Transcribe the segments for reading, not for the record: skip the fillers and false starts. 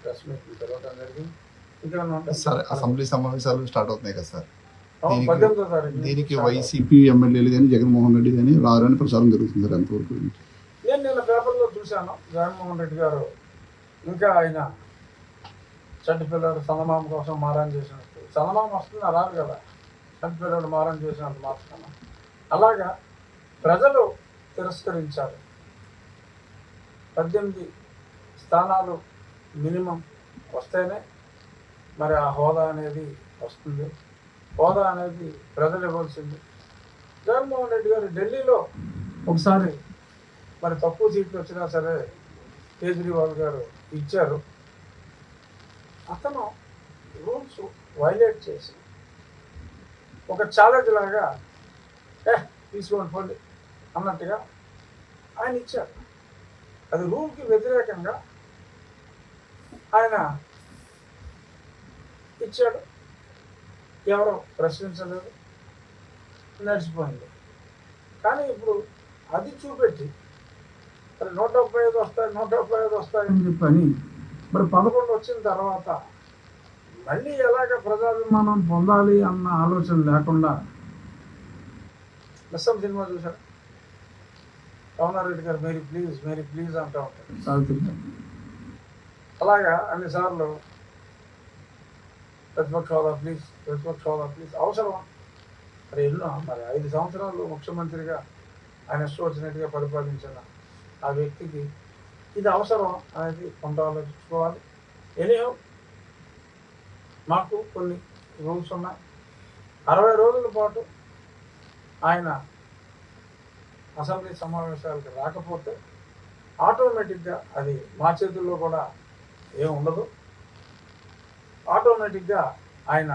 Press meet పిలవడం జరిగింది. ఇంకేమన్నా ఉంటే సార్ అసెంబ్లీ సమావేశాలు స్టార్ట్ అవుతున్నాయి కదా సార్, 18వ తారీఖు దీనికి వైసీపీ ఎమ్మెల్యేలు కానీ జగన్మోహన్ రెడ్డి కానీ రారని ప్రచారం జరుగుతుంది సార్. ఎంతవరకు నేను నిన్న పేపర్లో చూశాను, జగన్మోహన్ రెడ్డి గారు ఇంకా ఆయన చంటి పిల్లడు చందమామ కోసం మారం చేసినట్టు, చందమామ వస్తుంది రాదు కదా, చంటి పిల్లడు మారం చేసినట్టు మాత్రమే అలాగా ప్రజలు తిరస్కరించారు. 18 స్థానాలు మినిమం వస్తేనే మరి ఆ హోదా అనేది వస్తుంది. హోదా అనేది ప్రజలు ఇవ్వాల్సింది. జగన్మోహన్ రెడ్డి గారు ఢిల్లీలో ఒకసారి మరి తక్కువ సీట్లు వచ్చినా సరే కేజ్రీవాల్ గారు ఇచ్చారు. అతను రూల్స్ వైలేట్ చేసి ఒక ఛాలెంజ్ లాగా తీసుకోండి పోండి అన్నట్టుగా ఆయన ఇచ్చారు. అది రూల్కి వ్యతిరేకంగా ఆయన ఇచ్చాడు. ఎవరో ప్రశ్నించలేదు, నడిచిపోయింది. కానీ ఇప్పుడు అది చూపెట్టి మరి 175 వస్తాయి 175 వస్తాయని చెప్పని మరి 11 వచ్చిన తర్వాత మళ్ళీ ఎలాగ ప్రజాభిమానం పొందాలి అన్న ఆలోచన లేకుండా మిస్సం సినిమా చూశాడు. రామనారెడ్డి గారు మేరీ ప్లీజ్ అంటూ ఉంటాడు సావిత్రి గారు. అలాగా అన్నిసార్లు ప్రతిపక్ష హోదా ప్లీజ్ అవసరం. మరి ఎన్నో మరి 5 సంవత్సరాలు ముఖ్యమంత్రిగా ఆయన ఇష్టం వచ్చినట్టుగా పరిపాలించిన ఆ వ్యక్తికి ఇది అవసరం అనేది కొంత ఆలోచించుకోవాలి. ఎనీహో మాకు కొన్ని రూల్స్ ఉన్నాయి. 60 రోజుల పాటు ఆయన అసెంబ్లీ సమావేశాలకు రాకపోతే ఆటోమేటిక్గా అది మా చేతుల్లో కూడా ఏం ఉండదు. ఆటోమేటిక్గా ఆయన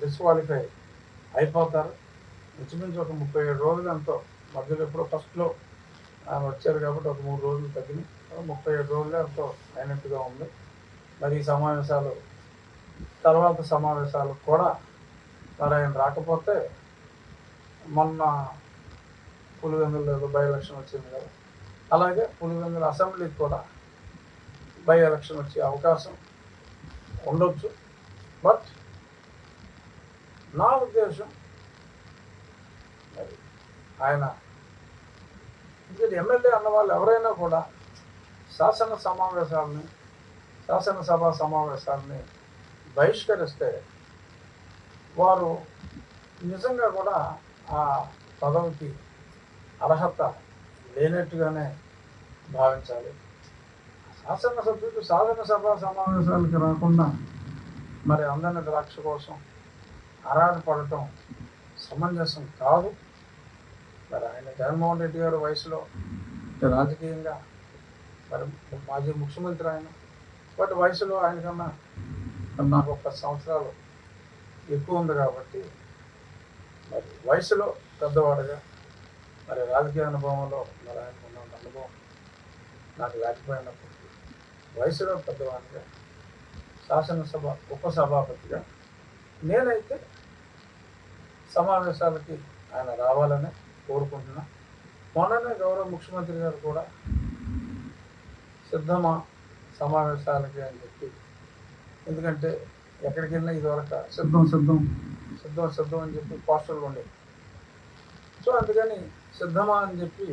డిస్క్వాలిఫై అయిపోతారు. ఇంచుమించు ఒక 37 రోజులు ఎంతో మధ్యలో ఎప్పుడో ఫస్ట్లో వచ్చారు కాబట్టి ఒక 3 రోజులు తగ్గినాయి. 37 రోజులు ఎంతో అయినట్టుగా ఉంది. మరి ఈ సమావేశాలు తర్వాత సమావేశాలు కూడా మరి ఆయన రాకపోతే మొన్న పులివెందులలో బై ఎలక్షన్ వచ్చింది కదా, అలాగే పులివెందుల అసెంబ్లీకి కూడా బై ఎలక్షన్ వచ్చే అవకాశం ఉండొచ్చు. బట్ నా ఉద్దేశం మరి ఆయన ఎందుకంటే ఎమ్మెల్యే అన్న వాళ్ళు ఎవరైనా కూడా శాసనసభ సమావేశాలని బహిష్కరిస్తే వారు నిజంగా కూడా ఆ పదవికి అర్హత లేనట్టుగానే భావించాలి. శాసనసభ్యులు శాసనసభ సమావేశాలకి రాకుండా మరి అందరిని ద్రాక్ష కోసం ఆరాటపడటం సమంజసం కాదు. మరి ఆయన జగన్మోహన్ రెడ్డి గారు వయసులో రాజకీయంగా మరి మాజీ ముఖ్యమంత్రి ఆయన, బట్ వయసులో ఆయనకన్నా నాకు ఒక 10 సంవత్సరాలు ఎక్కువ ఉంది కాబట్టి మరి వయసులో పెద్దవాడుగా మరి రాజకీయ అనుభవంలో మరి ఆయనకు ఉన్న అనుభవం నాకు లేకపోయినప్పటికీ వయసులో పెద్దవాడిగా శాసనసభ ఉపసభాపతిగా నేనైతే సమావేశాలకి ఆయన రావాలని కోరుకుంటున్నా. మొన్ననే గౌరవ ముఖ్యమంత్రి గారు కూడా సిద్ధమా సమావేశాలకి అని చెప్పి, ఎందుకంటే ఎక్కడికి వెళ్ళినా ఇదివరకు సిద్ధం అని చెప్పి పోస్టర్లు ఉండేవి. సో అందుకని సిద్ధమా అని చెప్పి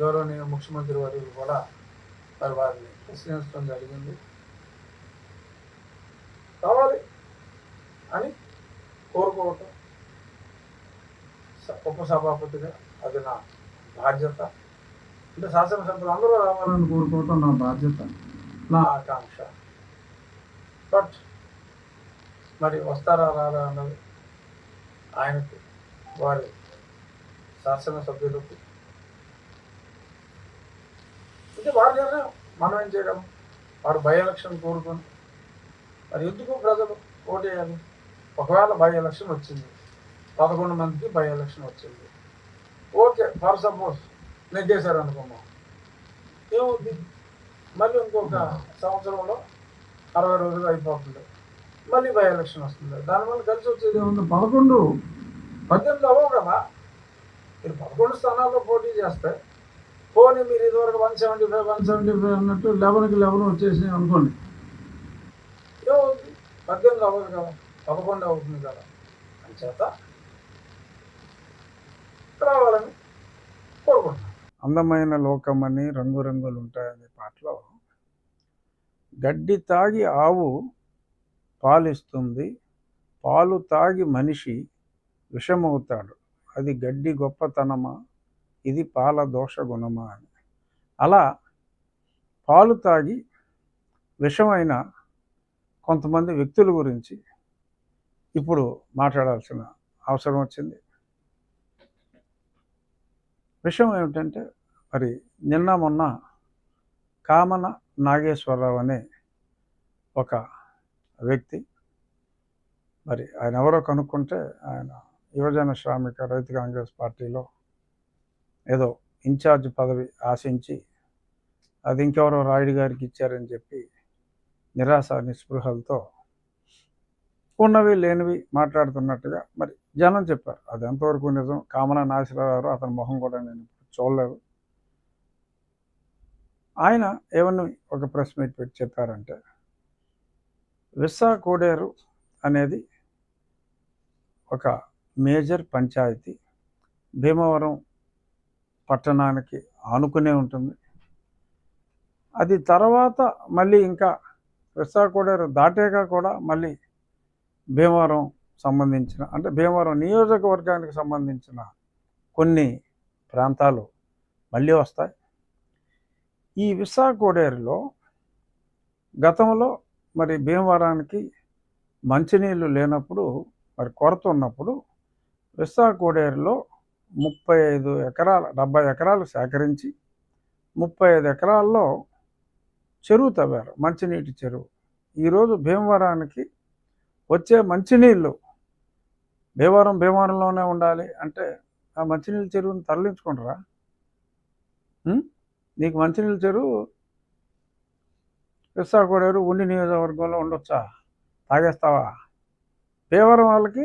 గౌరవనీయ ముఖ్యమంత్రి వర్యులు కూడా మరి వారిని ప్రశ్నించడం జరిగింది. కావాలి అని కోరుకోవటం ఉపసభాపతిగా అది నా బాధ్యత. అంటే శాసనసభ్యులు అందరూ రావాలని కోరుకోవటం నా బాధ్యత, నా ఆకాంక్ష. బట్ మరి వస్తారా రారా అన్నది ఆయనకు, వారి శాసనసభ్యులకు అంటే వారి నిర్ణయం. మనం ఏం చేయగలం? వారు బై ఎలక్షన్ కోరుకొని మరి ఎందుకు ప్రజలు ఓటేయాలి? ఒకవేళ బై ఎలక్షన్ వచ్చింది, 11 మందికి బై ఎలక్షన్ వచ్చింది, ఓకే, ఫర్ సపోజ్ నెగ్గేశారు అనుకున్నాం, ఏమవుతుంది? మళ్ళీ ఇంకొక సంవత్సరంలో 60 రోజులు అయిపోతుంది, మళ్ళీ బై ఎలక్షన్ వస్తుంది. దానివల్ల కలిసి వచ్చేది ఏముంది? 18 అవ్వవు కదా. మీరు 11 స్థానాల్లో పోటీ చేస్తే పోనీ మీరు ఇదివరకు 175 అన్నట్టు 11కి 11 వచ్చేసినాయి అనుకోండి, 18 అవ్వదు కదా, 11 అవుతుంది కదా. అంచేత రావాలని కోరుకుంటున్నాను. అందమైన లోకమని రంగురంగులు ఉంటాయనే పాటలో గడ్డి తాగి ఆవు పాలిస్తుంది, పాలు తాగి మనిషి విషమవుతాడు, అది గడ్డి గొప్పతనమా, ఇది పాల దోష గుణమా అని. అలా పాలు తాగి విషమైన కొంతమంది వ్యక్తుల గురించి ఇప్పుడు మాట్లాడాల్సిన అవసరం వచ్చింది. విషయం ఏమిటంటే, మరి నిన్న మొన్న కామన నాగేశ్వరరావు అనే ఒక వ్యక్తి, మరి ఆయన ఎవరో కనుక్కుంటే ఆయన యువజన శ్రామిక రైతు కాంగ్రెస్ పార్టీలో ఏదో ఇన్ఛార్జ్ పదవి ఆశించి అది ఇంకెవరో రాయుడు గారికి ఇచ్చారని చెప్పి నిరాశ నిస్పృహలతో ఉన్నవి లేనివి మాట్లాడుతున్నట్టుగా మరి జనం చెప్పారు. అది ఎంతవరకు నిజం, కామన నాగేశ్వరరావు అతని మొహం కూడా నేను చూడలేదు. ఆయన ఏమన్నా ఒక ప్రెస్ మీట్ పెట్టి చెప్పారంటే, విస్సా కోడేరు అనేది ఒక మేజర్ పంచాయతీ, భీమవరం పట్టణానికి ఆనుకునే ఉంటుంది. అది తర్వాత మళ్ళీ ఇంకా విస్సా కోడేరు దాటాక కూడా మళ్ళీ భీమవరం సంబంధించిన, అంటే భీమవరం నియోజకవర్గానికి సంబంధించిన కొన్ని ప్రాంతాలు మళ్ళీ వస్తాయి. ఈ విస్సా కోడేరులో గతంలో మరి భీమవరానికి మంచినీళ్ళు లేనప్పుడు, మరి కొరత ఉన్నప్పుడు విస్సా కోడేరులో 35 ఎకరాలు 70 ఎకరాలు సేకరించి 35 ఎకరాల్లో చెరువు తవ్వారు, మంచినీటి చెరువు. ఈరోజు భీమవరానికి వచ్చే మంచినీళ్ళు భీమవరంలోనే ఉండాలి అంటే ఆ మంచినీళ్ళ చెరువుని తరలించుకుంటారా? నీకు మంచినీళ్ళ చెరువు విస్సా కోడేరు ఉండి నియోజకవర్గంలో ఉండొచ్చా? తాగేస్తావా? భీమవరం వాళ్ళకి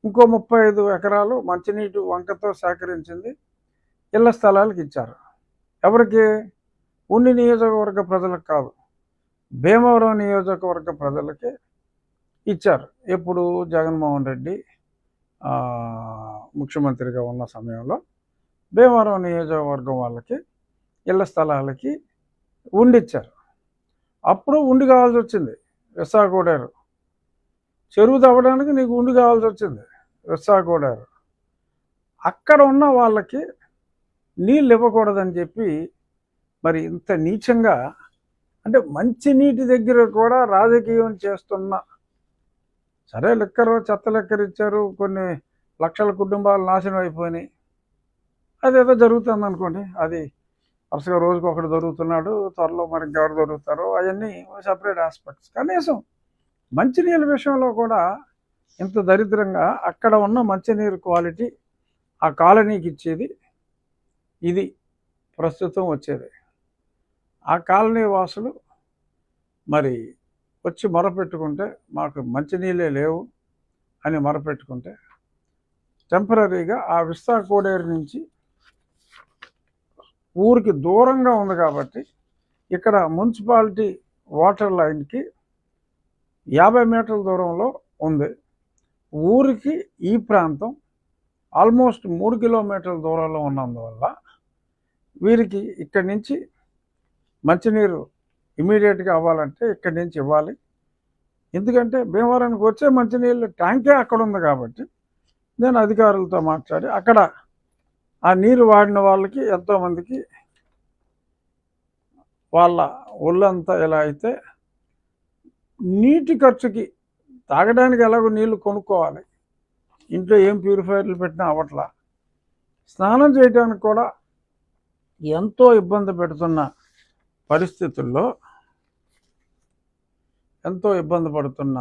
ఇంకో 35 ఎకరాలు మంచినీటి వంకతో సేకరించింది ఇళ్ల స్థలాలకు ఇచ్చారు. ఎవరికి? ఉండి నియోజకవర్గ ప్రజలకు కాదు, భీమవరం నియోజకవర్గ ప్రజలకి ఇచ్చారు. ఎప్పుడు? జగన్మోహన్ రెడ్డి ముఖ్యమంత్రిగా ఉన్న సమయంలో భీమవరం నియోజకవర్గం వాళ్ళకి ఇళ్ల స్థలాలకి ఉండిచ్చారు. అప్పుడు ఉండి కావాల్సి వచ్చింది. విస్సా కోడేరు చెరువు తవ్వడానికి నీకు ఉండి కావాల్సి వచ్చింది. విస్సా కోడేరు అక్కడ ఉన్న వాళ్ళకి నీళ్ళు ఇవ్వకూడదని చెప్పి మరి ఇంత నీచంగా, అంటే మంచినీటి దగ్గర కూడా రాజకీయం చేస్తున్న, సరే లెక్కరు చెత్త లెక్కరు ఇచ్చారు, కొన్ని లక్షల కుటుంబాలు నాశనం అయిపోయినాయి, అదేదో జరుగుతుంది అనుకోండి. అది వరుసగా రోజుకి ఒకటి దొరుకుతున్నాడు, త్వరలో మరి ఇంకెవరు దొరుకుతారో అవన్నీ సపరేట్ ఆస్పెక్ట్స్. కనీసం మంచినీళ్ళ విషయంలో కూడా ఇంత దరిద్రంగా అక్కడ ఉన్న మంచినీరు క్వాలిటీ ఆ కాలనీకి ఇచ్చేది ఇది ప్రస్తుతం వచ్చేది. ఆ కాలనీ వాసులు మరి వచ్చి మొరపెట్టుకుంటే మాకు మంచినీళ్ళే లేవు అని మొరపెట్టుకుంటే టెంపరీగా ఆ విస్సా కోడేరు నుంచి ఊరికి దూరంగా ఉంది కాబట్టి ఇక్కడ మున్సిపాలిటీ వాటర్ లైన్కి 50 మీటర్ల దూరంలో ఉంది. ఊరికి ఈ ప్రాంతం ఆల్మోస్ట్ 3 కిలోమీటర్ల దూరంలో ఉన్నందువల్ల వీరికి ఇక్కడి నుంచి మంచినీరు ఇమీడియట్గా అవ్వాలంటే ఇక్కడి నుంచి ఇవ్వాలి. ఎందుకంటే భీమవరానికి వచ్చే మంచినీళ్ళు ట్యాంకే అక్కడ ఉంది కాబట్టి నేను అధికారులతో మాట్లాడి అక్కడ ఆ నీరు వాడిన వాళ్ళకి ఎంతోమందికి వాళ్ళ ఒళ్ళంతా ఎలా అయితే నీటి ఖర్చుకి తాగడానికి ఎలాగో నీళ్లు కొనుక్కోవాలి, ఇంట్లో ఏం ప్యూరిఫైర్లు పెట్టినా అవ్వట్లా, స్నానం చేయడానికి కూడా ఎంతో ఇబ్బంది పెడుతున్న పరిస్థితుల్లో, ఎంతో ఇబ్బంది పడుతున్న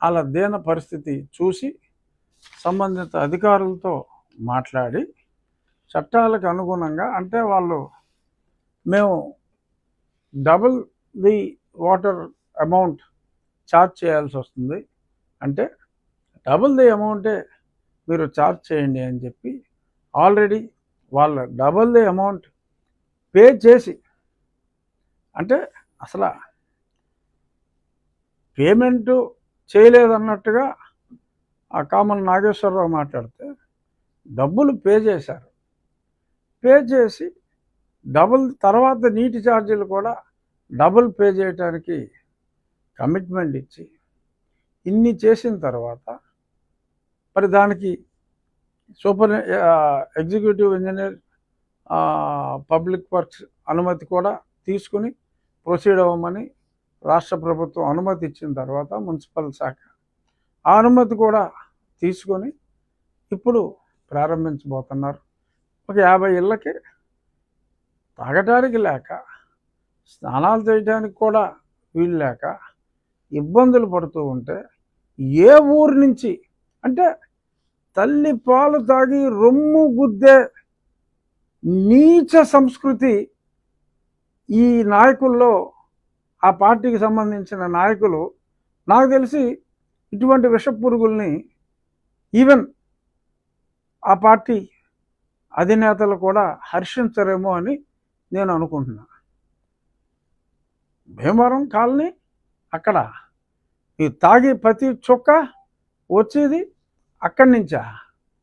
అలా దీన పరిస్థితి చూసి సంబంధిత అధికారులతో మాట్లాడి చట్టాలకు అనుగుణంగా, అంటే వాళ్ళు మేము double the water amount charge చేయాల్సి వస్తుంది అంటే డబుల్ ది అమౌంటే మీరు ఛార్జ్ చేయండి అని చెప్పి ఆల్రెడీ వాళ్ళ డబుల్ ది అమౌంట్ పే చేసి, అంటే అసలు పేమెంటు చేయలేదన్నట్టుగా ఆ కామన్ నాగేశ్వరరావు మాట్లాడితే డబ్బులు పే చేశారు. పే చేసి డబుల్ తర్వాత నీటి ఛార్జీలు కూడా డబుల్ పే చేయడానికి కమిట్మెంట్ ఇచ్చి ఇన్ని చేసిన తర్వాత మరి దానికి ఎగ్జిక్యూటివ్ ఇంజనీర్ పబ్లిక్ వర్క్స్ అనుమతి కూడా తీసుకుని ప్రొసీడ్ అవ్వమని రాష్ట్ర ప్రభుత్వం అనుమతి ఇచ్చిన తర్వాత మున్సిపల్ శాఖ ఆ అనుమతి కూడా తీసుకొని ఇప్పుడు ప్రారంభించబోతున్నారు. ఒక 50 ఇళ్ళకి తాగటానికి లేక, స్నానాలు చేయడానికి కూడా వీలు లేక ఇబ్బందులు పడుతూ ఉంటే ఏ ఊరు నుంచి అంటే తల్లి పాలు తాగి రొమ్ము గుద్దే నీచ సంస్కృతి ఈ నాయకుల్లో, ఆ పార్టీకి సంబంధించిన నాయకులు నాకు తెలిసి ఇటువంటి విషపురుగుల్ని ఈవెన్ ఆ పార్టీ అధినేతలు కూడా హర్షించరేమో అని నేను అనుకుంటున్నా. భీమవరం కాలనీ అక్కడ ఈ తాగి ప్రతి చుక్క వచ్చేది అక్కడి నుంచా?